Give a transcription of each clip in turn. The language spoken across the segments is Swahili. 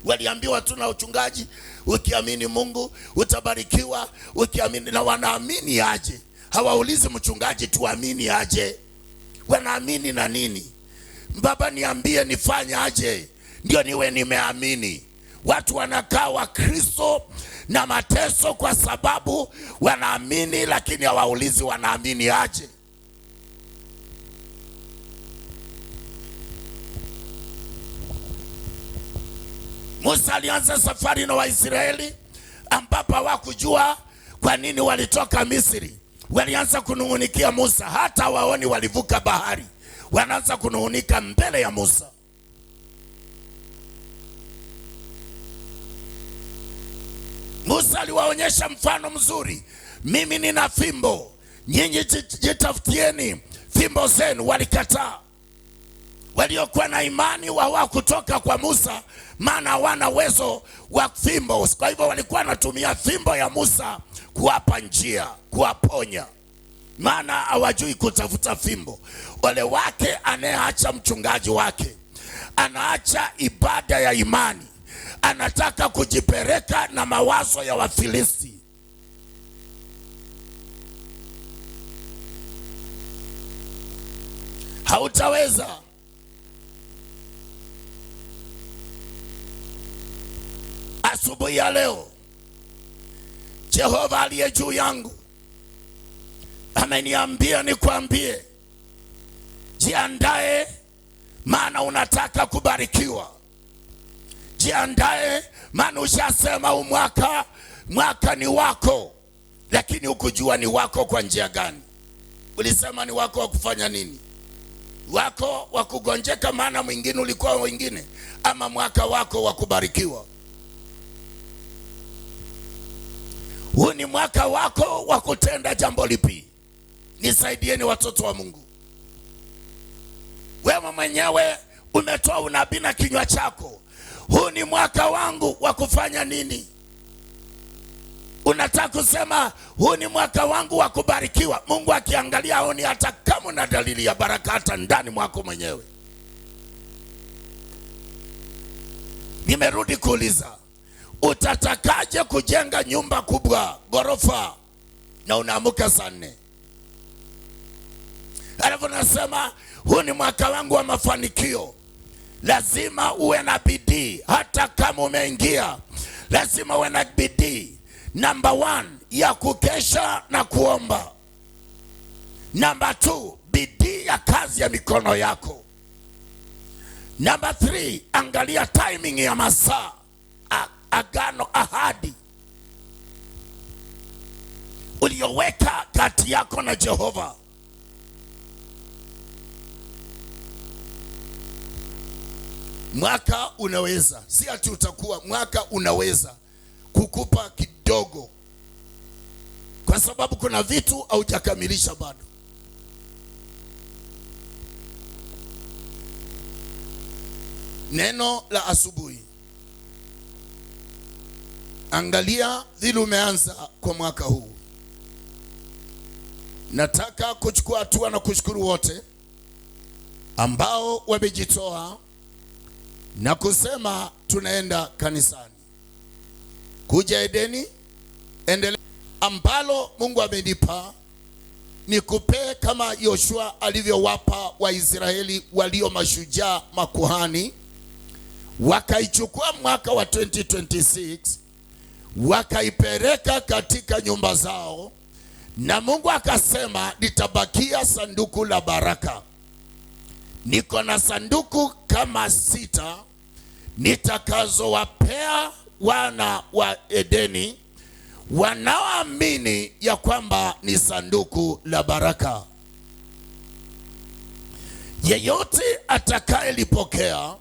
Waliambiwa tu na uchungaji, ukiamini Mungu utabarikiwa, ukiamini. Na wanaamini aje? Hawaulizi mchungaji tuamini aje, wanaamini na nini? Baba niambie nifanye aje ndio niwe nimeamini. Watu wanakaa wa Kristo na mateso kwa sababu wanaamini, lakini hawaulizi wanaamini aje. Musa alianza safari na Waisraeli ambapo hawakujua kwa nini walitoka Misri. Walianza kunungunikia Musa, hata waoni walivuka bahari. Wanaanza kunung'unika mbele ya Musa. Musa aliwaonyesha mfano mzuri. Mimi nina fimbo, nyinyi jitafutieni fimbo zenu. Walikataa. Waliokuwa na imani hawakutoka kwa Musa, maana hawana uwezo wa fimbo. Kwa hivyo walikuwa wanatumia fimbo ya Musa kuwapa njia, kuwaponya, maana hawajui kutafuta fimbo. Ole wake anayeacha mchungaji wake, anaacha ibada ya imani, anataka kujipeleka na mawazo ya Wafilisti. Hautaweza. Asubuhi ya leo Jehova aliye juu yangu ameniambia nikwambie, jiandae, maana unataka kubarikiwa. Jiandae, maana ushasema mwaka ni wako, lakini ukujua ni wako kwa njia gani. Ulisema ni wako wa kufanya nini? Wako wa kugonjeka, maana mwingine ulikuwa mwingine, ama mwaka wako wa kubarikiwa? Huu ni mwaka wako wa kutenda jambo lipi? Nisaidieni watoto wa Mungu. Wewe mwenyewe umetoa unabii na kinywa chako. Huu ni mwaka wangu wa kufanya nini? Unataka kusema huu ni mwaka wangu wa kubarikiwa. Mungu akiangalia aoni hata kama una dalili ya baraka hata ndani mwako mwenyewe. Nimerudi kuuliza, utatakaje kujenga nyumba kubwa, ghorofa, na unaamuka saa 4? Alafu nasema huu ni mwaka wangu wa mafanikio. Lazima uwe na bidii. Hata kama umeingia, lazima uwe na bidii. Number 1 ya kukesha na kuomba. Number 2, bidii ya kazi ya mikono yako. Number 3, angalia timing ya masaa, agano, ahadi uliyoweka kati yako na Jehova. Mwaka unaweza, si ati utakuwa, mwaka unaweza kukupa kidogo, kwa sababu kuna vitu haujakamilisha bado. Neno la asubuhi, angalia vile umeanza kwa mwaka huu. Nataka kuchukua hatua na kushukuru wote ambao wamejitoa na kusema tunaenda kanisani, kuja Edeni, endelea. Ambalo Mungu amenipa nikupe kama Yoshua alivyowapa Waisraeli walio mashujaa makuhani. Wakaichukua mwaka wa 2026 wakaipeleka katika nyumba zao, na Mungu akasema nitabakia sanduku la baraka. Niko na sanduku kama 6 nitakazowapea wana wa Edeni wanaoamini ya kwamba ni sanduku la baraka. Yeyote atakayelipokea,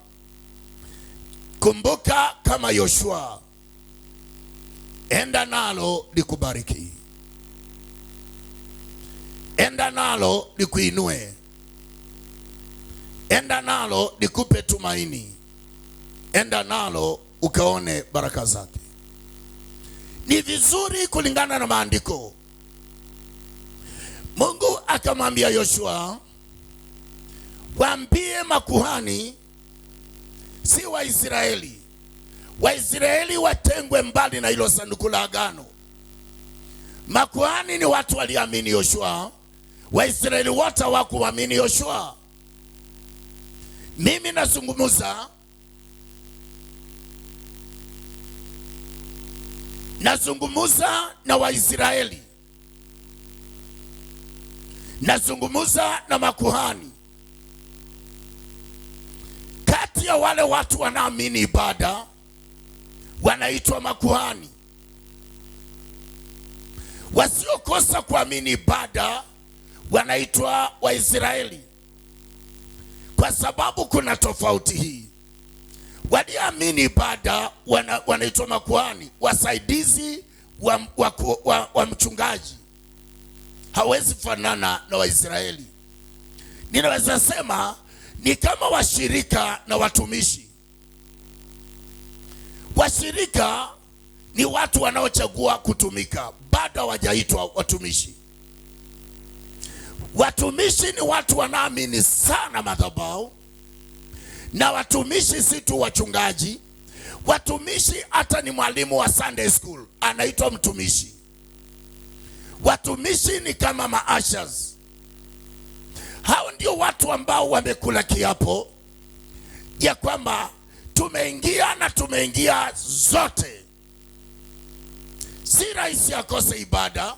kumbuka kama Yoshua, enda nalo likubariki, enda nalo likuinue, enda nalo likupe tumaini, enda nalo ukaone baraka zake. Ni vizuri kulingana na maandiko. Mungu akamwambia Yoshua, waambie makuhani, si Waisraeli, Waisraeli watengwe mbali na hilo sanduku la agano. Makuhani ni watu waliamini Yoshua, Waisraeli wote hawakuamini Yoshua. Mimi nazungumza na Waisraeli, nazungumza na makuhani. Kati ya wale watu wanaamini ibada wanaitwa makuhani. Wasiokosa kuamini ibada wanaitwa Waisraeli. Kwa sababu kuna tofauti hii. Walioamini ibada wanaitwa makuhani, wasaidizi wa mchungaji. Hawezi fanana na Waisraeli. Ninaweza sema ni kama washirika na watumishi. Washirika ni watu wanaochagua kutumika, bado hawajaitwa watumishi. Watumishi ni watu wanaamini sana madhabahu, na watumishi si tu wachungaji. Watumishi hata ni mwalimu wa Sunday school anaitwa mtumishi. Watumishi ni kama maashers. Hao ndio watu ambao wamekula kiapo ya kwamba tumeingia zote. Si rahisi akose ibada,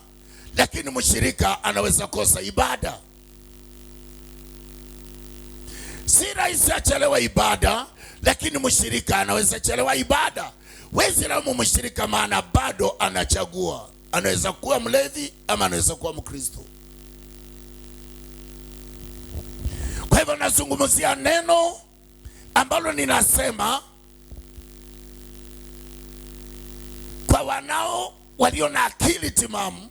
lakini mshirika anaweza kosa ibada. Si rahisi achelewa ibada, lakini mshirika anaweza chelewa ibada. Wezi laumu mshirika, maana bado anachagua. Anaweza kuwa mlevi ama anaweza kuwa Mkristo. Kwa hivyo nazungumzia neno ambalo ninasema kwa walio na akili timamu,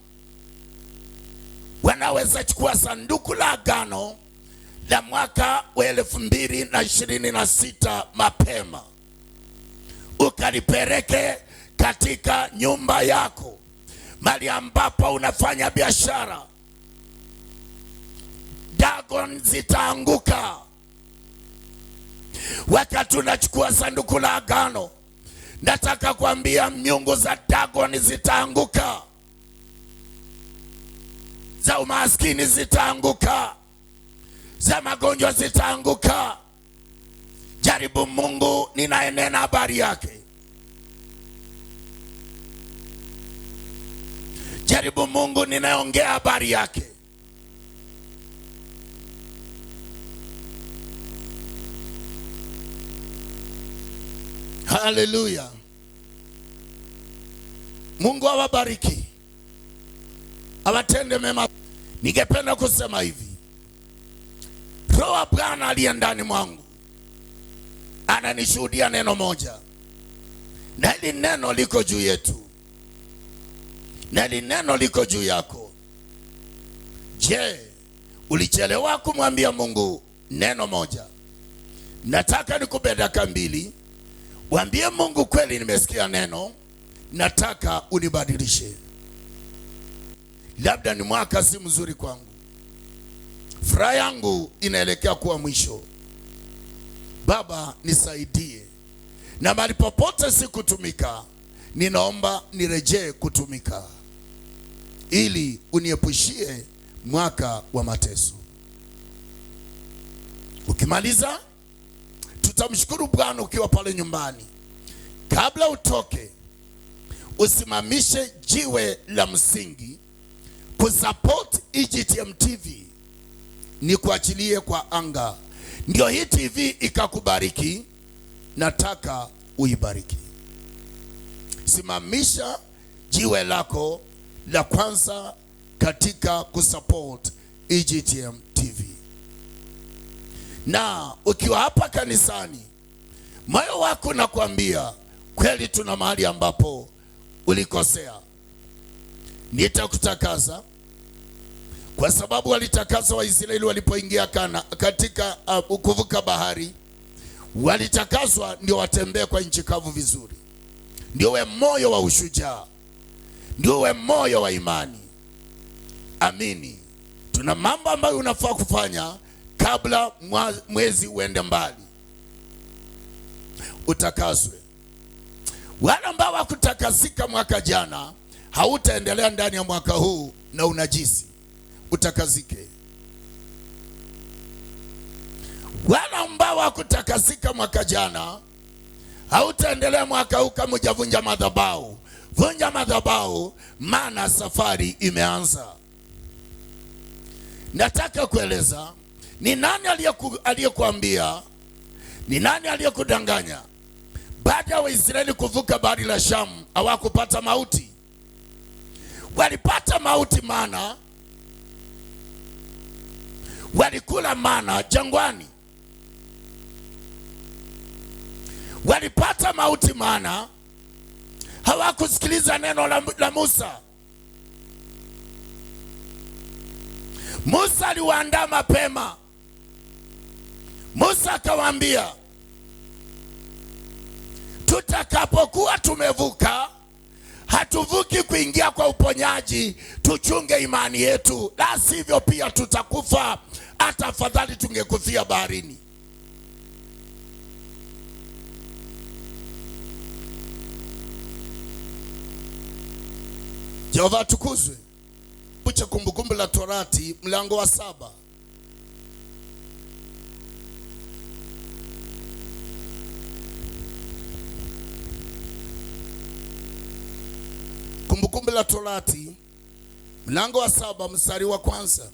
wanaweza chukua sanduku la agano la mwaka wa 2026 mapema, ukalipeleke katika nyumba yako, mali ambapo unafanya biashara. Dagon zitaanguka wakati unachukua sanduku la agano. Nataka kuambia miungu za Dagon zitaanguka, za umaskini zitaanguka, za magonjwa zitaanguka. Jaribu Mungu ninaenena habari yake. Jaribu Mungu ninaongea habari yake. Haleluya. Mungu awabariki, awatende mema. Ningependa kusema hivi, Roho wa Bwana aliye ndani mwangu ananishuhudia neno moja, na hili neno liko juu yetu, na hili neno liko juu yako. Je, ulichelewa kumwambia Mungu neno moja? Nataka nikupe dakika 2. Waambie Mungu, kweli nimesikia neno, nataka unibadilishe. Labda ni mwaka si mzuri kwangu, furaha yangu inaelekea kuwa mwisho. Baba nisaidie, na mahali popote sikutumika, ninaomba nirejee kutumika, ili uniepushie mwaka wa mateso. Ukimaliza tutamshukuru Bwana ukiwa pale nyumbani. Kabla utoke, usimamishe jiwe la msingi kusupport EGTM TV. Ni kuachilie kwa anga, ndio hii TV ikakubariki. Nataka uibariki. Simamisha jiwe lako la kwanza katika kusupport EGTM TV. Na ukiwa hapa kanisani, moyo wako nakwambia kweli tuna mahali ambapo ulikosea, nitakutakasa. Kwa sababu walitakasa Waisraeli walipoingia katika kuvuka bahari. Walitakaswa ndio watembee kwa nchi kavu vizuri. Ndio we moyo wa ushujaa, ndio we moyo wa imani. Amini. Tuna mambo ambayo unafaa kufanya kabla mwezi uende mbali. Utakaswe. Wale ambao wakutakasika mwaka jana, hautaendelea ndani ya mwaka huu na unajisi. Utakazike. Wale ambao wakutakasika mwaka jana, hautaendelea mwaka huu kama hujavunja madhabahu. Vunja madhabahu, maana safari imeanza. Nataka kueleza ni nani aliyekuambia, ni nani aliyekudanganya. Baada ya Waisraeli kuvuka bahari la Shamu, hawakupata mauti. Walipata mauti maana walikula mana jangwani. Walipata mauti maana hawakusikiliza neno la Musa. Musa aliwaandaa mapema. Musa akawaambia, tutakapokuwa tumevuka, hatuvuki kuingia kwa uponyaji, tuchunge imani yetu, la sivyo pia tutakufa. Hata afadhali tungekufia baharini. Jehova tukuzwe. Cha Kumbukumbu la Torati mlango wa 7. Kumbukumbu la Torati mlango wa 7 mstari wa kwanza.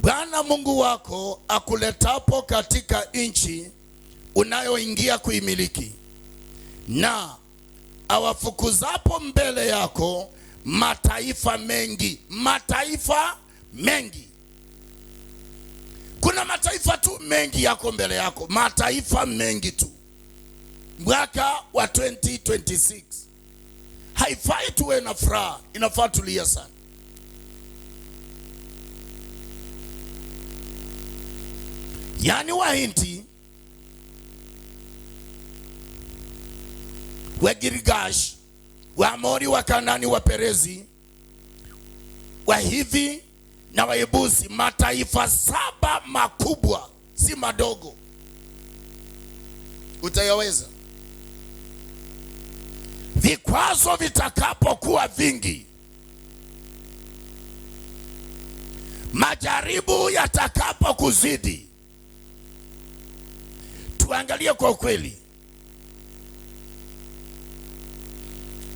Bwana Mungu wako akuletapo katika nchi unayoingia kuimiliki, na awafukuzapo mbele yako mataifa mengi. Mataifa mengi. Kuna mataifa tu mengi yako mbele yako, mataifa mengi tu. Mwaka wa 2026 haifai tuwe na furaha, inafaa tulia sana. Yani Wahindi, Wagirigash, Waamori, Wakanani, Waperezi, Wahivi na Wayebusi, mataifa 7 makubwa, si madogo. Utayaweza? Vikwazo vitakapokuwa vingi, majaribu yatakapokuzidi, tuangalie kwa ukweli.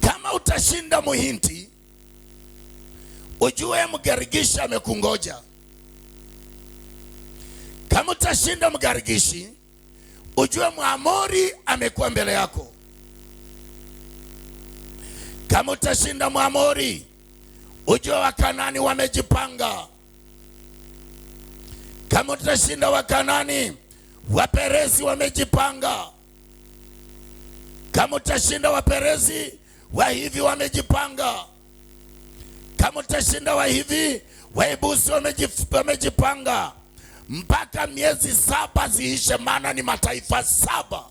Kama utashinda Muhindi, ujue Mgarigishi amekungoja. Kama utashinda Mgarigishi, ujue Mwamori amekuwa mbele yako. Kama utashinda Mwamori, ujue Wakanani wamejipanga. Kama utashinda Wakanani, Waperezi wamejipanga. Kama utashinda Waperezi, Wahivi wamejipanga. Kama utashinda Wahivi, Wayebusi wamejipanga. Mpaka miezi 7 ziishe, maana ni mataifa 7.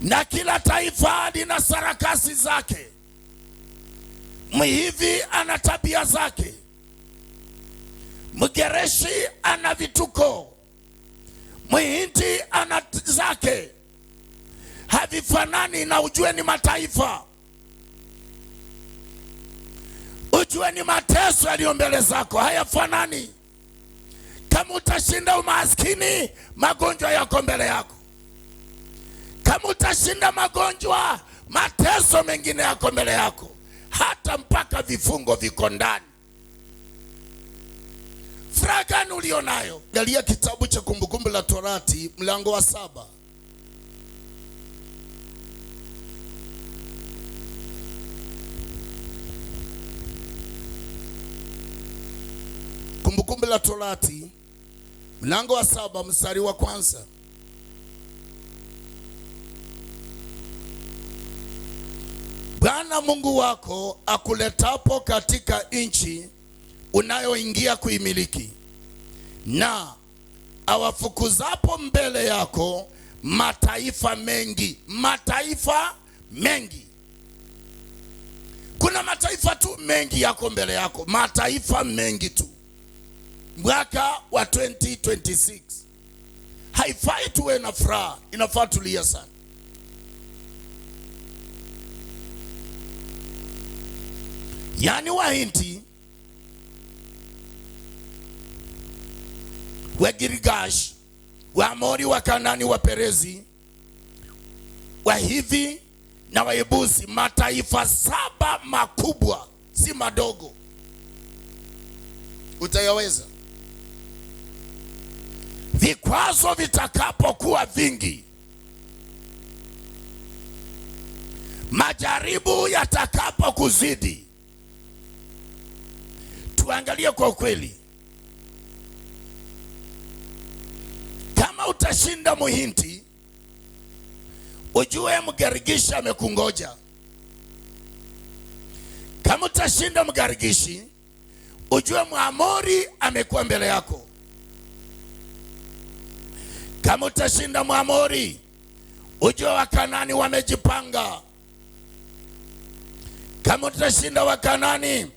Na kila taifa lina sarakasi zake. Mhivi ana tabia zake. Mgereshi ana vituko. Mhindi ana zake. Havifanani, na ujue ni mataifa. Ujue ni mateso yaliyo mbele zako, hayafanani. Kama utashinda umaskini, magonjwa yako mbele yako. Kama utashinda magonjwa, mateso mengine yako mbele yako. Hata mpaka vifungo viko ndani. Furaha gani ulionayo? Angalia kitabu cha Kumbukumbu la Torati mlango wa 7. Kumbukumbu la Torati mlango wa 7 mstari wa kwanza. Bwana Mungu wako akuletapo katika nchi unayoingia kuimiliki, na awafukuzapo mbele yako mataifa mengi. Mataifa mengi. Kuna mataifa tu mengi yako mbele yako, mataifa mengi tu. mwaka wa 2026. Haifai tuwe na furaha, inafaa tulia sana. Yani Wahindi, Wagirigash, Waamori, Wakanani, Waperezi, Wahivi na Wayebusi, mataifa 7 makubwa, si madogo. Utayaweza? Vikwazo vitakapokuwa vingi, majaribu yatakapokuzidi, tuangalie kwa ukweli. Kama utashinda Muhindi, ujue Mgarigishi amekungoja. Kama utashinda Mgarigishi, ujue Mwamori amekuwa mbele yako. Kama utashinda Mwamori, ujue Wakanani wamejipanga. Kama utashinda Wakanani,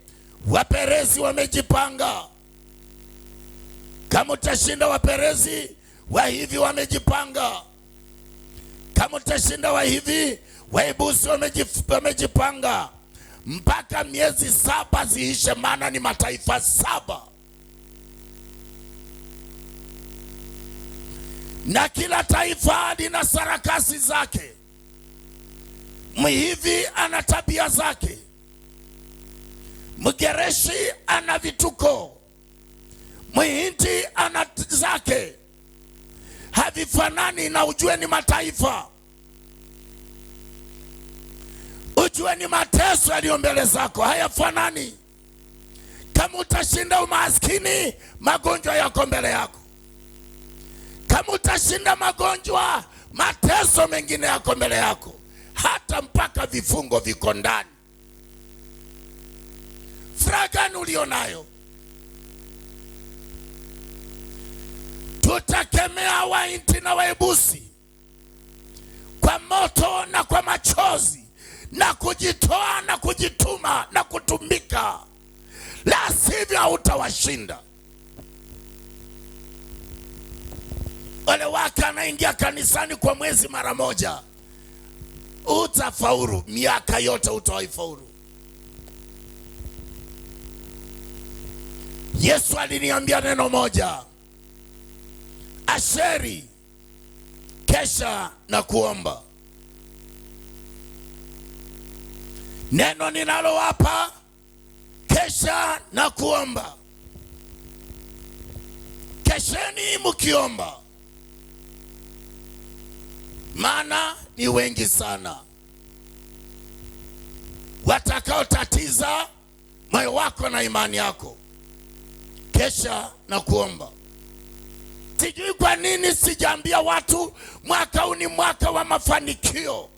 Waperezi wamejipanga. Kama utashinda Waperezi, Wahivi wamejipanga. Kama utashinda Wahivi, Wayebusi wamejipanga. Mpaka miezi 7 ziishe, maana ni mataifa 7. Na kila taifa lina sarakasi zake. Mhivi ana tabia zake. Mgereshi ana vituko. Mhindi ana zake. Havifanani, na ujue ni mataifa. Ujue ni mateso yaliyo mbele zako, hayafanani. Kama utashinda umaskini, magonjwa yako mbele yako. Kama utashinda magonjwa, mateso mengine yako mbele yako. Hata mpaka vifungo viko ndani. Furaha gani ulionayo? Tutakemea Wahindi na Wayebusi kwa moto na kwa machozi, na kujitoa na kujituma na kutumika, la sivyo hautawashinda. Ole wake anaingia kanisani kwa mwezi mara moja, utafaulu. Miaka yote utawaifaulu. Yesu aliniambia neno moja: Asheri, kesha na kuomba. Neno ninalowapa, kesha na kuomba. Kesheni mkiomba, maana ni wengi sana watakao tatiza moyo wako na imani yako. Kesha na kuomba. Sijui kwa nini sijaambia watu mwaka huu ni mwaka wa mafanikio.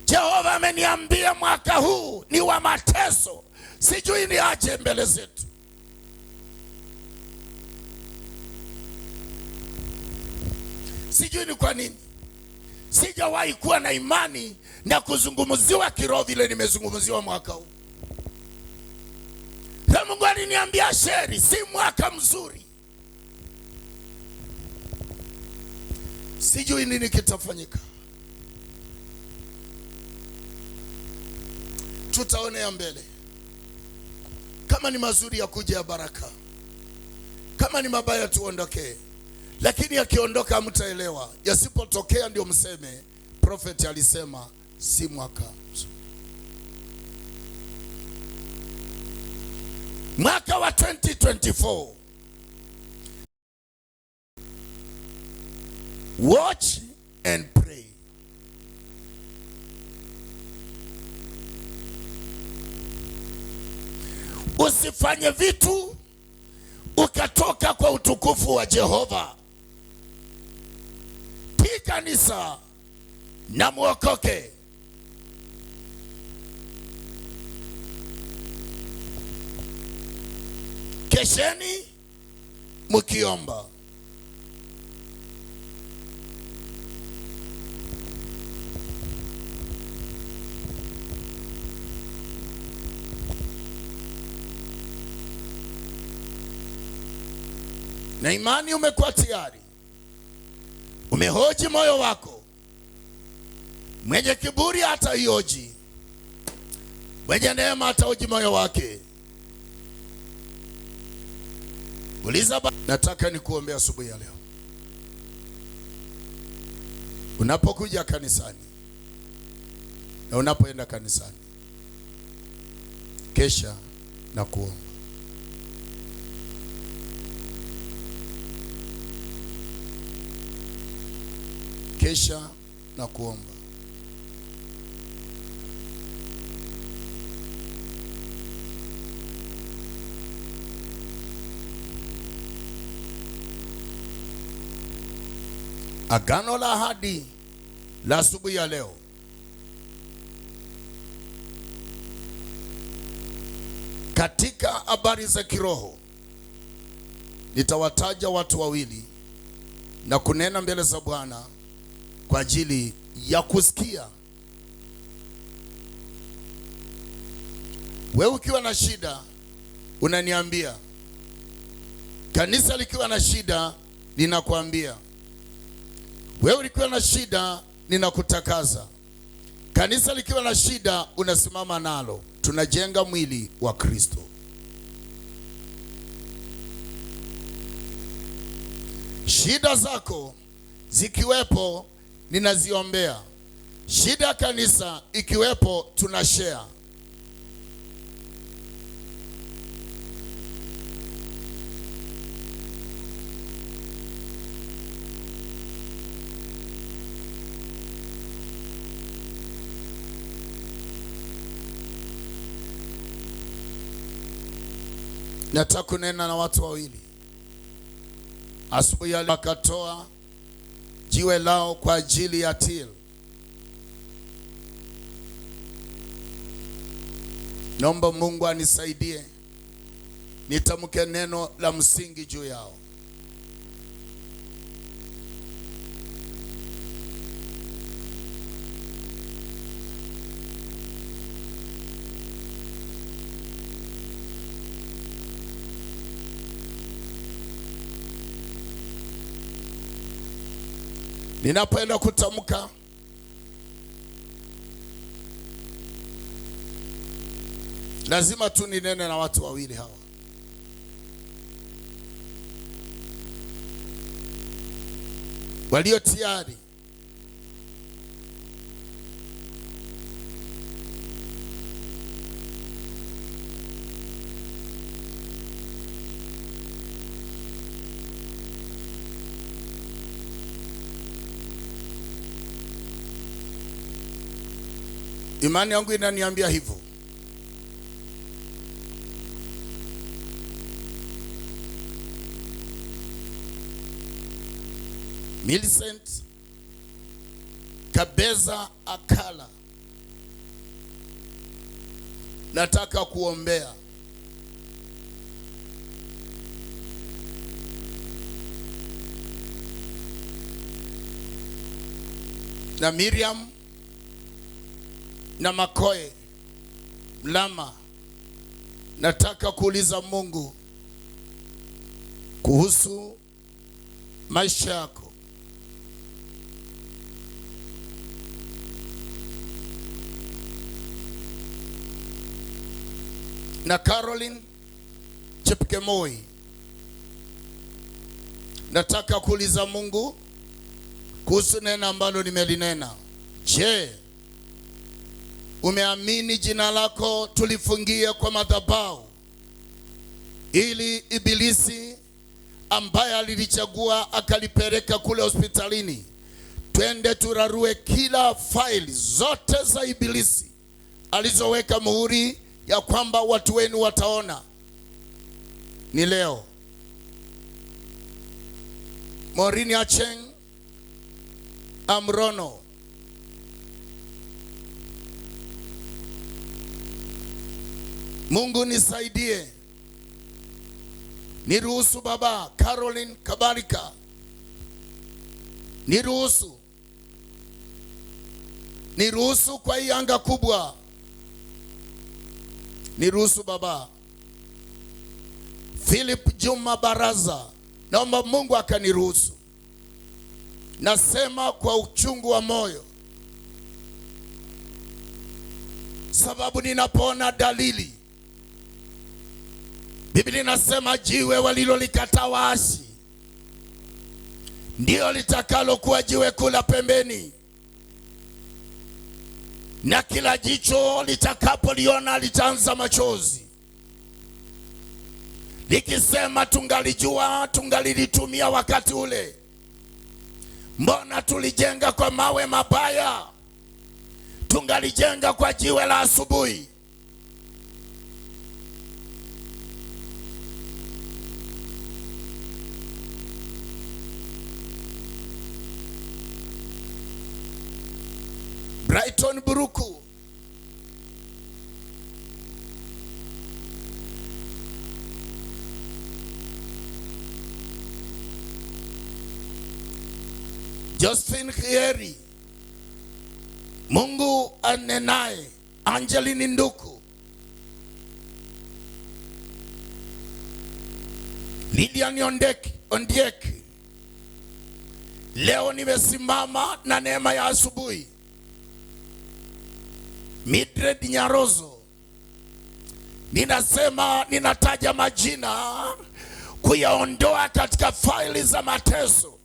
Jehova ameniambia mwaka huu ni wa mateso. Sijui ni aje mbele zetu. Sijui ni kwa nini sijawahi kuwa na imani na kuzungumziwa kiroho vile nimezungumziwa mwaka huu. Na Mungu aliniambia, Asheri, si mwaka mzuri. Sijui nini kitafanyika. Tutaonea mbele. Kama ni mazuri ya kuja ya baraka, kama ni mabaya tuondokee. Lakini yakiondoka hamtaelewa. Yasipotokea ndio mseme prophet alisema si mwaka. Mwaka wa 2024, watch and pray. Usifanye vitu ukatoka kwa utukufu wa Jehova. Kanisa na muokoke. Kesheni mkiomba. na imani umekuwa tayari, umehoji moyo wako. Mwenye kiburi hata hioji, mwenye neema hata hoji moyo wake. Uliza nataka nikuombea asubuhi ya leo. Unapokuja kanisani na unapoenda kanisani, kesha na kuomba. Kesha na kuomba. Agano la ahadi la asubuhi ya leo. Katika habari za kiroho nitawataja watu wawili na kunena mbele za Bwana kwa ajili ya kusikia. Wewe ukiwa na shida unaniambia, kanisa likiwa na shida ninakuambia. Wewe ukiwa na shida ninakutakaza. Kanisa likiwa na shida unasimama nalo. Tunajenga mwili wa Kristo. Shida zako zikiwepo ninaziombea. Shida ya kanisa ikiwepo tunashare. Nataka kunena na watu wawili asubuhi ya leo. Wakatoa jiwe lao kwa ajili ya till. Naomba Mungu anisaidie nitamke neno la msingi juu yao. Ninapoenda kutamka, lazima tu ninene na watu wawili hawa. Walio tayari. Imani yangu inaniambia hivyo. Millicent Kabeza Akala, nataka kuombea. Na Miriam na Makoe Mlama, nataka kuuliza Mungu kuhusu maisha yako. Na Caroline Chepkemoi, nataka kuuliza Mungu kuhusu neno ambalo nimelinena. Je, umeamini jina lako tulifungie kwa madhabahu ili ibilisi ambaye alilichagua akalipeleka kule hospitalini, twende turarue kila faili zote za ibilisi alizoweka muhuri ya kwamba watu wenu wataona? Ni leo. Morini Acheng Amrono, Mungu nisaidie. Niruhusu Baba. Caroline Kabarika, niruhusu kwa hii anga kubwa. Niruhusu Baba. Philip Juma Baraza, naomba Mungu akaniruhusu. Nasema kwa uchungu wa moyo, sababu ninapoona dalili. Biblia inasema jiwe walilolikataa waasi ndio litakalo kuwa jiwe kula pembeni, na kila jicho litakapoliona litaanza machozi, likisema tungalijua, tungalilitumia wakati ule. Mbona tulijenga kwa mawe mabaya? Tungalijenga kwa jiwe la asubuhi. Brighton Buruku, Josephine Khieri, Mungu anenaye, Angeline Nduku, Lilian Ondieki. Leo nimesimama na neema ya asubuhi. Mildred Nyarozo, ninasema, ninataja majina kuyaondoa katika faili za mateso.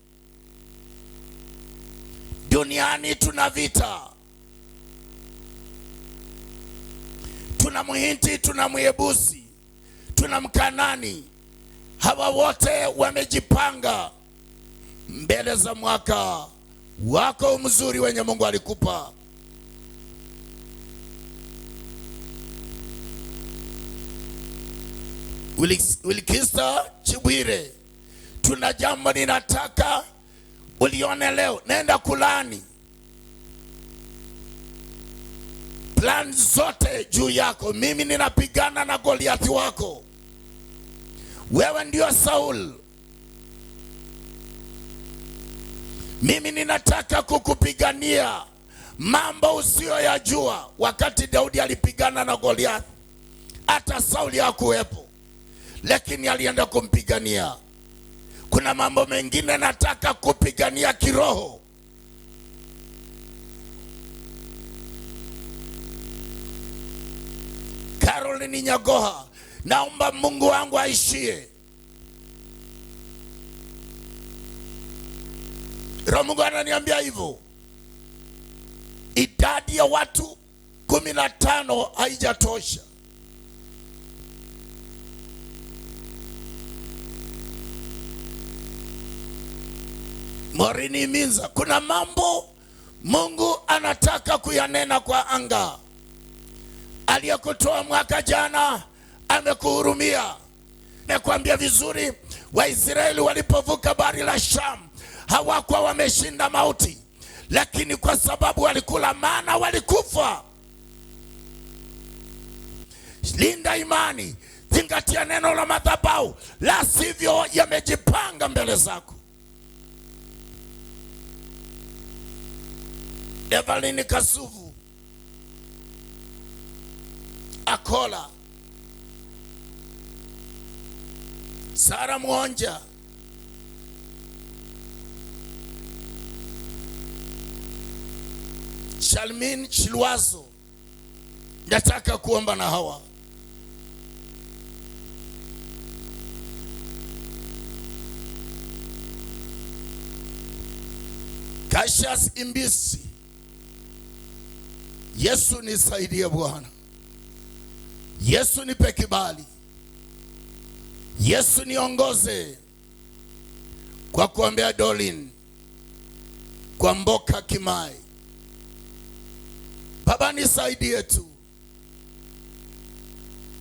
Duniani tuna vita, tuna Mhiti, tuna Myebusi, tuna Mkanani. Hawa wote wamejipanga mbele za mwaka wako mzuri wenye Mungu alikupa. Wilkista Chibwire, tuna jambo ninataka ulione leo. Nenda kulani plan zote juu yako. Mimi ninapigana na Goliathi wako. Wewe ndio Saul. Mimi ninataka kukupigania mambo usiyoyajua. Wakati Daudi alipigana na Goliathi, hata Sauli hakuwepo, lakini alienda kumpigania. Kuna mambo mengine nataka kupigania kiroho. Caroline Nyagoha, naomba Mungu wangu aishie. Roho Mungu ananiambia hivyo. Idadi ya watu 15 haijatosha. Morini Minza, kuna mambo Mungu anataka kuyanena kwa anga. Aliyekutoa mwaka jana amekuhurumia. Nakwambia vizuri, Waisraeli walipovuka bahari la Sham hawakuwa wameshinda mauti, lakini kwa sababu walikula mana walikufa. Linda imani, zingatia neno la madhabahu, la sivyo yamejipanga mbele zako. Evelyn Kasuvu, Akola, Sara Mwonja, Shalmin Chilwazo, nataka kuomba na hawa. Kashas Imbisi, Yesu nisaidie Bwana. Yesu nipe kibali. Yesu niongoze kwa kuombea Dolin, kwa Mboka Kimai. Baba nisaidie tu.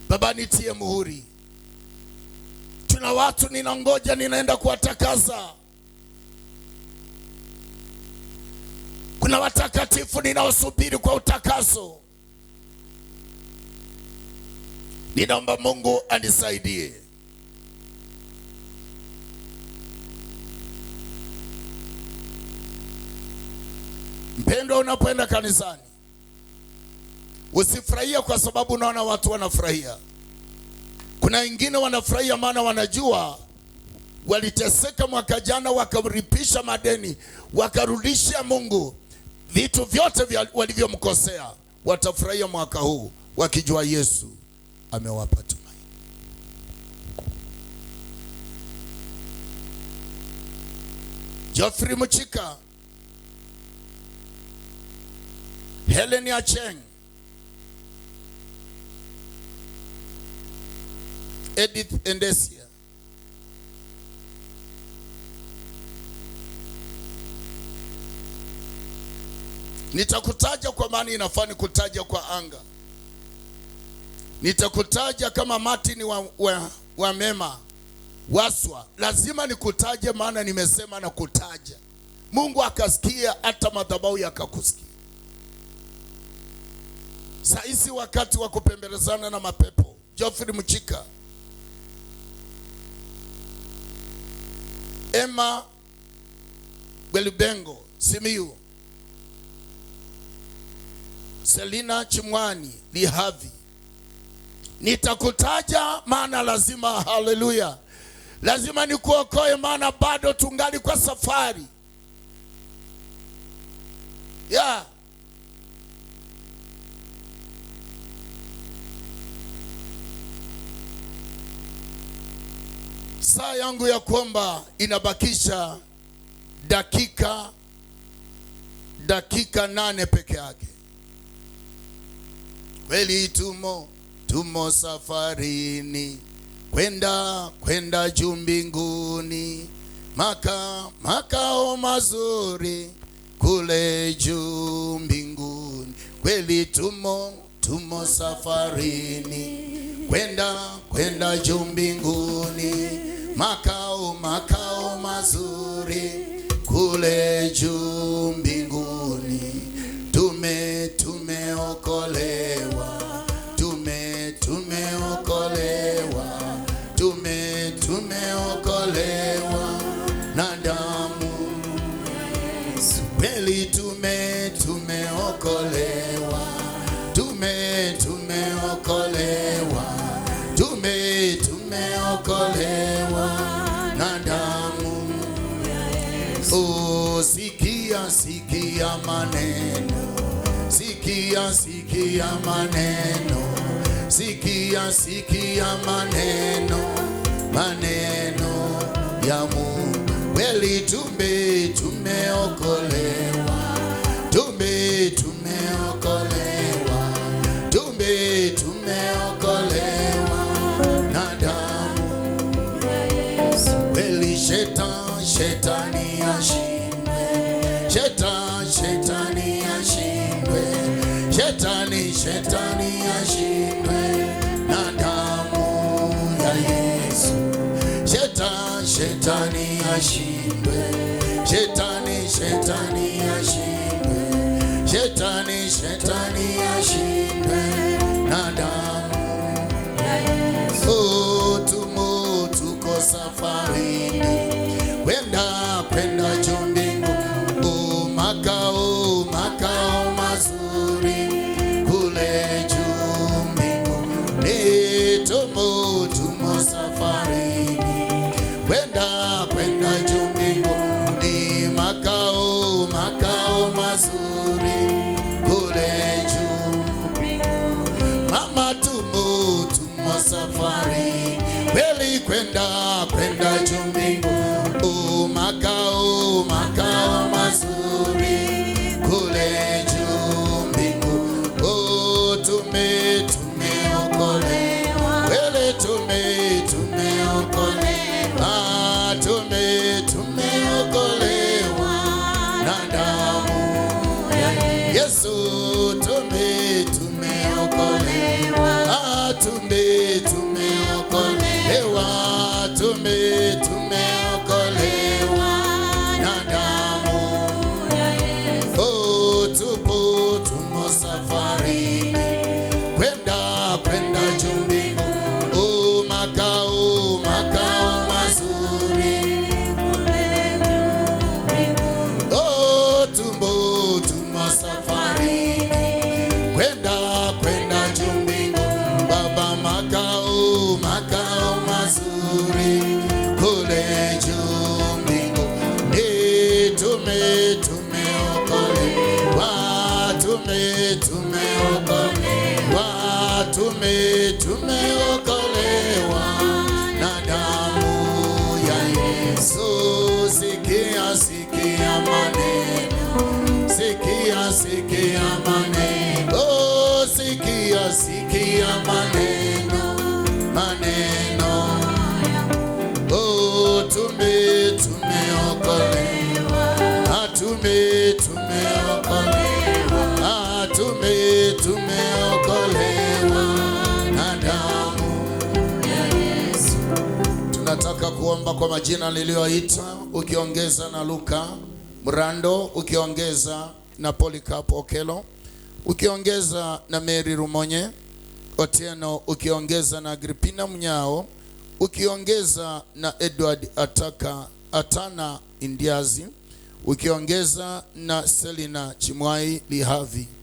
Baba nitie muhuri. Tuna watu ninangoja, ninaenda kuwatakasa. Kuna watakatifu ninaosubiri kwa utakaso. Ninaomba Mungu anisaidie. Mpendwa, unapoenda kanisani usifurahie kwa sababu unaona watu wanafurahia. Kuna wengine wanafurahia maana wanajua waliteseka mwaka jana, wakaripisha madeni, wakarudisha Mungu vitu vyote walivyomkosea, watafurahia mwaka huu wakijua Yesu amewapa tumaini. Geoffrey Muchika, Helen Acheng, Edith Endesia, nitakutaja kwa maana inafaa kutaja kwa anga. Nitakutaja kama Martin wa Mema Waswa, lazima nikutaje maana nimesema na kutaja. Mungu akasikia, hata madhabahu yakakusikia. Saisi wakati wa kupembelezana na mapepo. Geoffrey Muchika, Emma Belubengo Simiyu, Selina Chimwani Lihavi. Nitakutaja maana lazima, haleluya, lazima nikuokoe maana bado tungali kwa safari. Saa yangu ya kuomba inabakisha dakika 8 peke yake. Kweli tumo safarini kwenda juu mbinguni, makao mazuri kule juu mbinguni. Kweli tumo safarini kwenda juu mbinguni, makao mazuri kule juu mbinguni. Tumeokolewa, tumeokolewa na damu Yesu. Kweli tumeokolewa, tumeokolewa na damu Yesu. Oh, sikia maneno, sikia maneno ya Mungu. Kweli tumeokolewa, tumeokolewa na damu ya Yesu. Kweli shetani ashindwe, shetani ashindwe na damu ya Yesu. Shetani ashindwe, shetani ashindwe na damu ya Yesu. Oh, tuko safarini kwenda juu mbinguni. Oh, makao mazuri kule juu mbinguni. Tumo safarini kwenda juu mbinguni, makao mazuri kule juu mbinguni. Mama, tumo safarini kweli kwenda juu mbinguni. Oh, makao mazuri kule juu mbinguni. Oh, tumeokolewa, kweli tumeokolewa, tumeokolewa na damu ya Yesu. Tumeokolewa, tumeokolewa na damu ya Yesu. Oh, tumo safarini kwenda juu mbinguni. Oh, makao mazuri kule juu mbinguni. Oh, tumo safarini kwenda juu mbinguni. Baba, makao mazuri kule tumeokolewa na damu ya Yesu. Sikia maneno, sikia maneno, oh, sikia maneno, oh, tumeokolewa, tumeokolewa na damu ya Yesu. Tunataka kuomba kwa majina niliyoita, ukiongeza na Luka Mrando, ukiongeza na Polycarp Okelo, ukiongeza na Mary Rumonye Otieno, ukiongeza na Agripina Mnyao, ukiongeza na Edward Atana Indiazi, ukiongeza na Selina Chimwai Lihavi,